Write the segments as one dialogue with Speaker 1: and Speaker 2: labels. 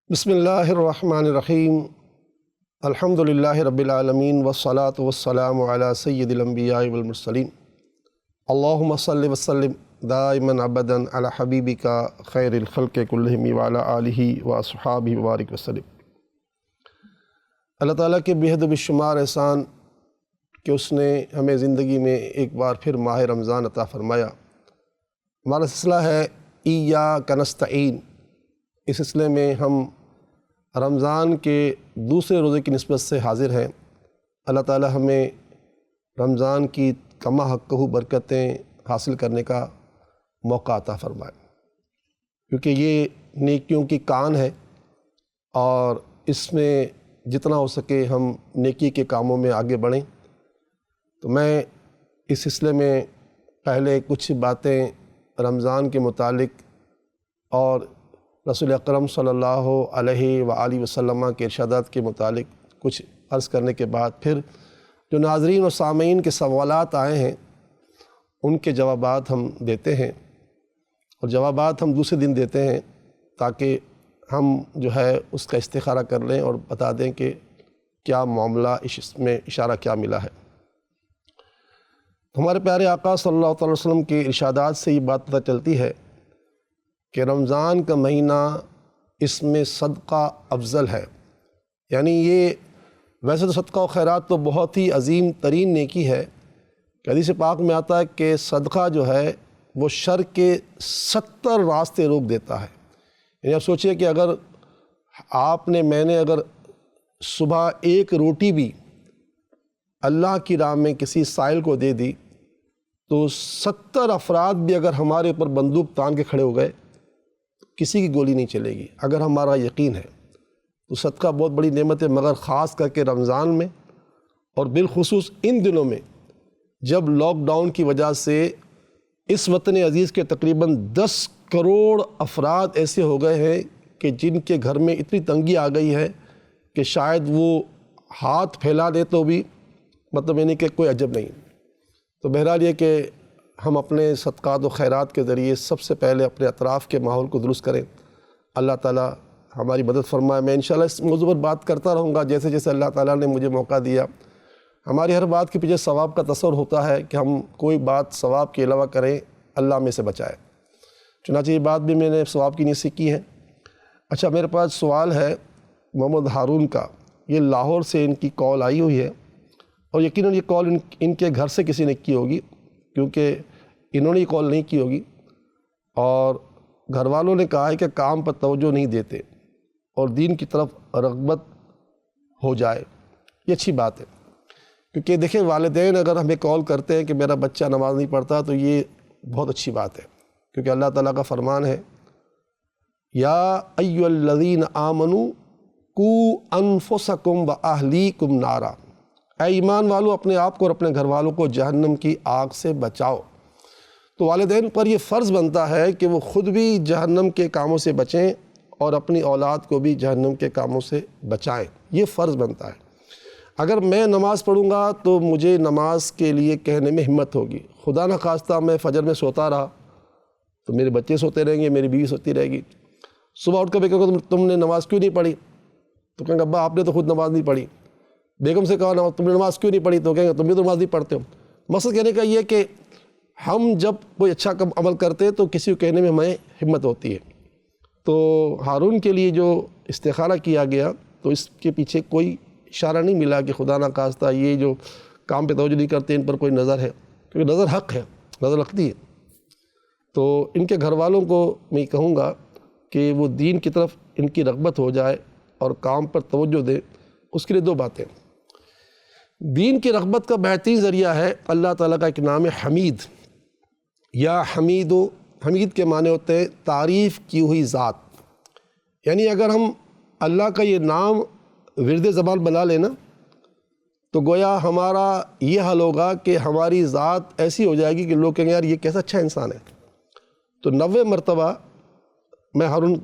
Speaker 1: بسم اللہ الرحمن الرحیم الحمد للہ رب العالمین والصلاة والسلام علی سید الانبیاء والمرسلین اللہم صلی وسلم دائما ابدا علی حبیبک خیر الخلق کلہم وعلی آلہ واصحابہ وبارک وسلم۔ اللہ تعالیٰ کے بے حد و بشمار احسان کہ اس نے ہمیں زندگی میں ایک بار پھر ماہ رمضان عطا فرمایا۔ ہمارا سلسلہ ہے ایاک نستعین۔ اس سلسلے میں ہم رمضان کے دوسرے روزے کی نسبت سے حاضر ہیں۔ اللہ تعالی ہمیں رمضان کی کما حقہ برکتیں حاصل کرنے کا موقع عطا فرمائے، کیونکہ یہ نیکیوں کی کان ہے اور اس میں جتنا ہو سکے ہم نیکی کے کاموں میں آگے بڑھیں۔ تو میں اس سلسلے میں پہلے کچھ باتیں رمضان کے متعلق اور رسول اکرم صلی اللہ علیہ وآلہ وسلم کے ارشادات کے متعلق کچھ عرض کرنے کے بعد پھر جو ناظرین اور سامعین کے سوالات آئے ہیں ان کے جوابات ہم دیتے ہیں، اور جوابات ہم دوسرے دن دیتے ہیں تاکہ ہم جو ہے اس کا استخارہ کر لیں اور بتا دیں کہ کیا معاملہ، اس میں اشارہ کیا ملا ہے۔ ہمارے پیارے آقا صلی اللہ علیہ وسلم کے ارشادات سے یہ بات پتہ چلتی ہے کہ رمضان کا مہینہ اس میں صدقہ افضل ہے، یعنی یہ ویسے تو صدقہ و خیرات تو بہت ہی عظیم ترین نیکی ہے کہ حدیث پاک میں آتا ہے کہ صدقہ جو ہے وہ شر کے 70 راستے روک دیتا ہے۔ یعنی آپ سوچئے کہ اگر میں نے اگر صبح ایک روٹی بھی اللہ کی راہ میں کسی سائل کو دے دی تو 70 افراد بھی اگر ہمارے اوپر بندوق تان کے کھڑے ہو گئے کسی کی گولی نہیں چلے گی، اگر ہمارا یقین ہے تو صدقہ بہت بڑی نعمت ہے، مگر خاص کر کے رمضان میں اور بالخصوص ان دنوں میں جب لاک ڈاؤن کی وجہ سے اس وطن عزیز کے تقریباً 10 کروڑ افراد ایسے ہو گئے ہیں کہ جن کے گھر میں اتنی تنگی آ گئی ہے کہ شاید وہ ہاتھ پھیلا دے تو بھی یعنی کہ کوئی عجب نہیں۔ تو بہرحال یہ کہ ہم اپنے صدقات و خیرات کے ذریعے سب سے پہلے اپنے اطراف کے ماحول کو درست کریں۔ اللہ تعالیٰ ہماری مدد فرمائے۔ میں انشاءاللہ اس موضوع پر بات کرتا رہوں گا جیسے جیسے اللہ تعالیٰ نے مجھے موقع دیا۔ ہماری ہر بات کے پیچھے ثواب کا تصور ہوتا ہے کہ ہم کوئی بات ثواب کے علاوہ کریں، اللہ میں سے بچائے، چنانچہ یہ بات بھی میں نے ثواب کی نیت سے کی ہے۔ اچھا، میرے پاس سوال ہے محمد ہارون کا، یہ لاہور سے ان کی کال آئی ہوئی ہے اور یقیناً یہ کال ان کے گھر سے کسی نے کی ہوگی، کیونکہ انہوں نے یہ کال نہیں کی ہوگی، اور گھر والوں نے کہا ہے کہ کام پر توجہ نہیں دیتے اور دین کی طرف رغبت ہو جائے۔ یہ اچھی بات ہے، کیونکہ دیکھیں والدین اگر ہمیں کال کرتے ہیں کہ میرا بچہ نماز نہیں پڑھتا تو یہ بہت اچھی بات ہے، کیونکہ اللہ تعالیٰ کا فرمان ہے یا ایھا الذین آمنوا قوا انفسکم واہلیکم نارا، اے ایمان والو اپنے آپ کو اور اپنے گھر والوں کو جہنم کی آگ سے بچاؤ۔ تو والدین پر یہ فرض بنتا ہے کہ وہ خود بھی جہنم کے کاموں سے بچیں اور اپنی اولاد کو بھی جہنم کے کاموں سے بچائیں، یہ فرض بنتا ہے۔ اگر میں نماز پڑھوں گا تو مجھے نماز کے لیے کہنے میں ہمت ہوگی، خدا نہ خواستہ میں فجر میں سوتا رہا تو میرے بچے سوتے رہیں گے، میری بیوی سوتی رہے گی، صبح اٹھ کر کہوں گا تم نے نماز کیوں نہیں پڑھی تو کہیں گے ابا آپ نے تو خود نماز نہیں پڑھی۔ بیگم سے کہا تم نے نماز کیوں نہیں پڑھی تو کہیں گے تم بھی تو نماز نہیں پڑھتے ہو۔ مقصد کہنے کا یہ کہ ہم جب کوئی اچھا عمل کرتے تو کسی کو کہنے میں ہمیں ہمت ہوتی ہے۔ تو ہارون کے لیے جو استخارہ کیا گیا تو اس کے پیچھے کوئی اشارہ نہیں ملا کہ خدا نہ خواستہ یہ جو کام پہ توجہ نہیں کرتے ان پر کوئی نظر ہے، کیونکہ نظر حق ہے، نظر رکھتی ہے۔ تو ان کے گھر والوں کو میں کہوں گا کہ وہ دین کی طرف ان کی رغبت ہو جائے اور کام پر توجہ دیں۔ اس کے لیے 2 باتیں، دین کی رغبت کا بہترین ذریعہ ہے اللہ تعالیٰ کا ایک نام ہے حمید، یا حمید کے معنی ہوتے ہیں تعریف کی ہوئی ذات، یعنی اگر ہم اللہ کا یہ نام ورد زبان بنا لینا تو گویا ہمارا یہ حال ہوگا کہ ہماری ذات ایسی ہو جائے گی کہ لوگ کہیں گے یار یہ کیسا اچھا انسان ہے۔ تو 90 مرتبہ میں ہارون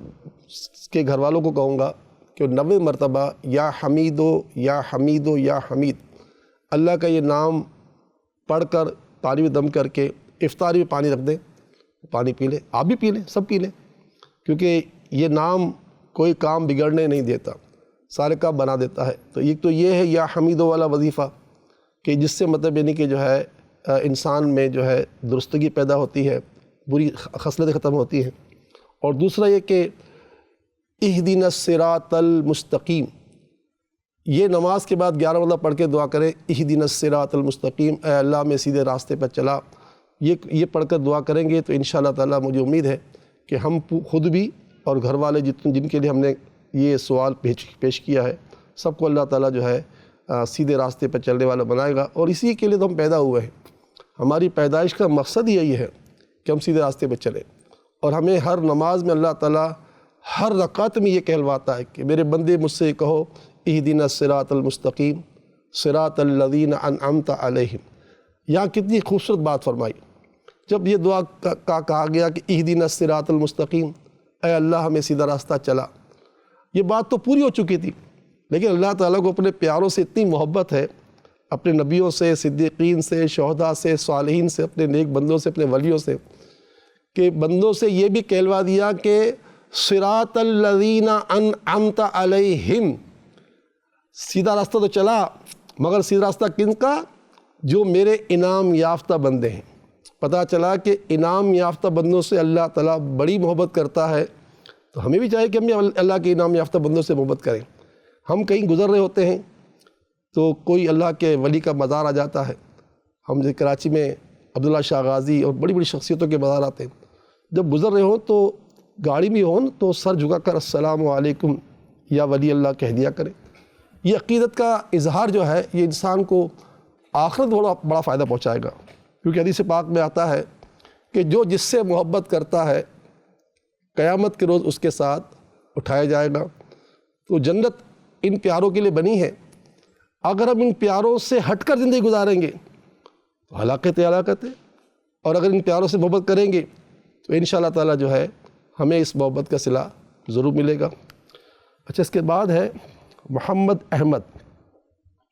Speaker 1: کے گھر والوں کو کہوں گا کہ 90 مرتبہ یا حمیدو یا حمیدو یا حمید اللہ کا یہ نام پڑھ کر پانی میں دم کر کے افطاری میں پانی رکھ دیں، پانی پی لیں، آپ بھی پی لیں، سب پی لیں، کیونکہ یہ نام کوئی کام بگڑنے نہیں دیتا، سارے کام بنا دیتا ہے۔ تو یہ ہے یا حمیدو والا وظیفہ کہ جس سے مطلب یعنی کہ جو ہے انسان میں جو ہے درستگی پیدا ہوتی ہے، بری خصلتیں ختم ہوتی ہیں۔ اور دوسرا یہ کہ اہدنا الصراط المستقیم، یہ نماز کے بعد 11 مرتبہ پڑھ کے دعا کریں، اہدنا الصراط المستقیم، اے اللہ میں سیدھے راستے پر چلا۔ یہ پڑھ کر دعا کریں گے تو انشاءاللہ تعالیٰ مجھے امید ہے کہ ہم خود بھی اور گھر والے جن کے لیے ہم نے یہ سوال پیش کیا ہے، سب کو اللہ تعالیٰ جو ہے سیدھے راستے پر چلنے والا بنائے گا۔ اور اسی کے لیے تو ہم پیدا ہوئے ہیں، ہماری پیدائش کا مقصد یہی ہے کہ ہم سیدھے راستے پہ چلیں۔ اور ہمیں ہر نماز میں اللہ تعالیٰ ہر رکعت میں یہ کہلواتا ہے کہ میرے بندے مجھ سے کہو اہدنا الصراط المستقیم صراط الذین انعمت علیہم۔ یہاں کتنی خوبصورت بات فرمائی، جب یہ دعا کا کہا گیا کہ اہدنا الصراط المستقیم، اے اللہ ہمیں سیدھا راستہ چلا، یہ بات تو پوری ہو چکی تھی، لیکن اللہ تعالیٰ کو اپنے پیاروں سے اتنی محبت ہے، اپنے نبیوں سے، صدیقین سے، شہداء سے، صالحین سے، اپنے نیک بندوں سے، اپنے ولیوں سے، کہ بندوں سے یہ بھی کہلوا دیا کہ صراط الذین انعمت علیہم، سیدھا راستہ تو چلا مگر سیدھا راستہ کن کا؟ جو میرے انعام یافتہ بندے ہیں۔ پتہ چلا کہ انعام یافتہ بندوں سے اللہ تعالیٰ بڑی محبت کرتا ہے، تو ہمیں بھی چاہیے کہ ہم بھی اللہ کے انعام یافتہ بندوں سے محبت کریں۔ ہم کہیں گزر رہے ہوتے ہیں تو کوئی اللہ کے ولی کا مزار آ جاتا ہے، ہم کراچی میں عبداللہ شاہ غازی اور بڑی بڑی شخصیتوں کے مزار آتے ہیں، جب گزر رہے ہوں تو گاڑی میں ہوں تو سر جھکا کر السلام علیکم یا ولی اللہ کہہ دیا کریں۔ یہ عقیدت کا اظہار جو ہے یہ انسان کو آخرت بڑا فائدہ پہنچائے گا، کیونکہ حدیث پاک میں آتا ہے کہ جو جس سے محبت کرتا ہے قیامت کے روز اس کے ساتھ اٹھایا جائے گا۔ تو جنت ان پیاروں کے لیے بنی ہے، اگر ہم ان پیاروں سے ہٹ کر زندگی گزاریں گے تو ہلاکت ہے، اور اگر ان پیاروں سے محبت کریں گے تو انشاءاللہ تعالیٰ جو ہے ہمیں اس محبت کا صلہ ضرور ملے گا۔ اچھا، اس کے بعد ہے محمد احمد،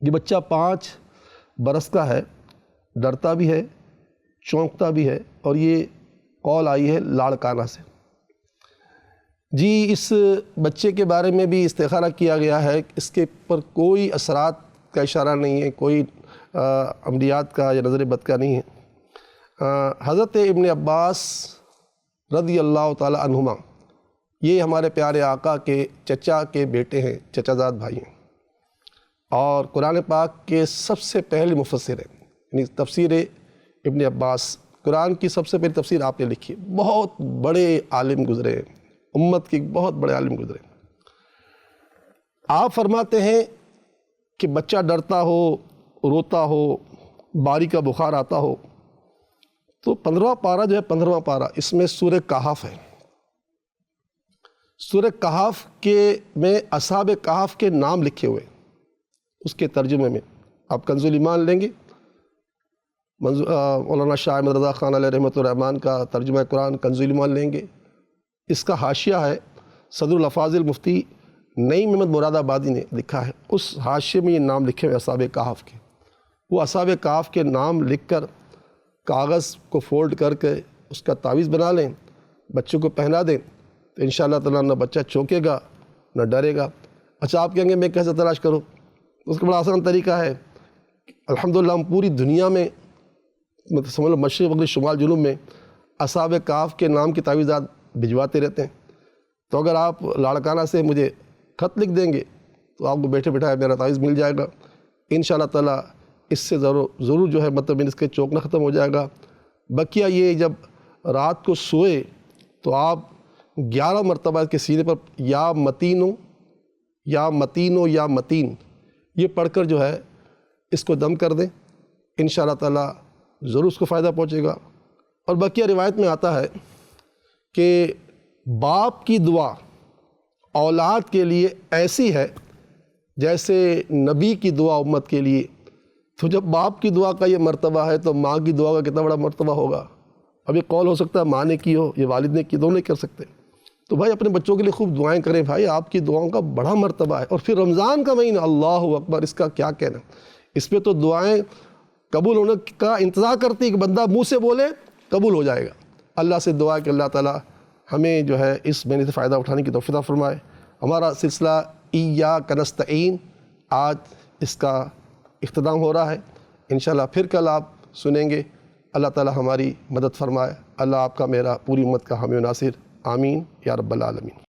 Speaker 1: یہ بچہ 5 برس کا ہے، ڈرتا بھی ہے، چونکتا بھی ہے، اور یہ کال آئی ہے لاڑکانہ سے۔ جی، اس بچے کے بارے میں بھی استخارہ کیا گیا ہے، اس کے پر کوئی اثرات کا اشارہ نہیں ہے، کوئی عملیات کا یا نظر بد کا نہیں ہے۔ حضرت ابن عباس رضی اللہ تعالی عنہما، یہ ہمارے پیارے آقا کے چچا کے بیٹے ہیں، چچا زاد بھائی ہیں، اور قرآن پاک کے سب سے پہلے مفسر ہیں، یعنی تفسیر ابن عباس، قرآن کی سب سے پہلی تفسیر آپ نے لکھی، بہت بڑے عالم گزرے ہیں، امت کے بہت بڑے عالم گزرے۔ آپ فرماتے ہیں کہ بچہ ڈرتا ہو، روتا ہو، باری کا بخار آتا ہو، تو 15واں پارہ جو ہے 15واں پارہ، اس میں سورہ کہف ہے۔ سورہ کہف میں اصحاب کہف کے نام لکھے ہوئے، اس کے ترجمے میں آپ کنز الایمان لیں گے، مولانا شاہ احمد رضا خان علیہ رحمۃ الرحمن کا ترجمہ قرآن کنز الایمان لیں گے، اس کا حاشیہ ہے صدر الافاضل مفتی نعیم احمد مراد آبادی نے لکھا ہے، اس حاشیے میں یہ نام لکھے ہوئے اصحاب کہف کے۔ وہ اصحاب کہف کے نام لکھ کر کاغذ کو فولڈ کر کے اس کا تعویذ بنا لیں، بچوں کو پہنا دیں، تو انشاءاللہ تعالیٰ نہ بچہ چونکے گا نہ ڈرے گا۔ اچھا، آپ کہیں گے میں کیسے تلاش کروں؟ اس کا بڑا آسان طریقہ ہے، الحمدللہ ہم پوری دنیا میں سمجھ لو مشرق مغرب شمال جنوب میں اصحاب کہف کے نام کی تعویذات بھجواتے رہتے ہیں، تو اگر آپ لاڑکانہ سے مجھے خط لکھ دیں گے تو آپ کو بیٹھے بیٹھائے میرا تعویذ مل جائے گا انشاءاللہ تعالیٰ۔ اس سے ضرور جو ہے مطلب اس کے چونکنا ختم ہو جائے گا۔ بقیہ یہ جب رات کو سوئے تو آپ 11 مرتبہ کے سینے پر یا متینو یا متینو یا متین یہ پڑھ کر جو ہے اس کو دم کر دیں، انشاءاللہ تعالیٰ ضرور اس کو فائدہ پہنچے گا۔ اور بقیہ روایت میں آتا ہے کہ باپ کی دعا اولاد کے لیے ایسی ہے جیسے نبی کی دعا امت کے لیے، تو جب باپ کی دعا کا یہ مرتبہ ہے تو ماں کی دعا کا کتنا بڑا مرتبہ ہوگا۔ اب یہ قول ہو سکتا ہے ماں نے کی ہو، یہ والد نے کی، دونوں نہیں کر سکتے۔ تو بھائی اپنے بچوں کے لیے خوب دعائیں کریں، بھائی آپ کی دعاؤں کا بڑا مرتبہ ہے۔ اور پھر رمضان کا مہینہ، اللہ اکبر، اس کا کیا کہنا، اس پہ تو دعائیں قبول ہونے کا انتظار کرتی ہے کہ بندہ منہ سے بولے قبول ہو جائے گا۔ اللہ سے دعا ہے کہ اللہ تعالیٰ ہمیں جو ہے اس مہینے سے فائدہ اٹھانے کی توفیق عطا فرمائے۔ ہمارا سلسلہ ایاک نستعین آج اس کا اختتام ہو رہا ہے. انشاءاللہ پھر کل آپ سنیں گے. اللہ تعالی ہماری مدد فرمائے. اللہ آپ کا میرا پوری امت کا حامی و ناصر. آمین یا رب العالمین.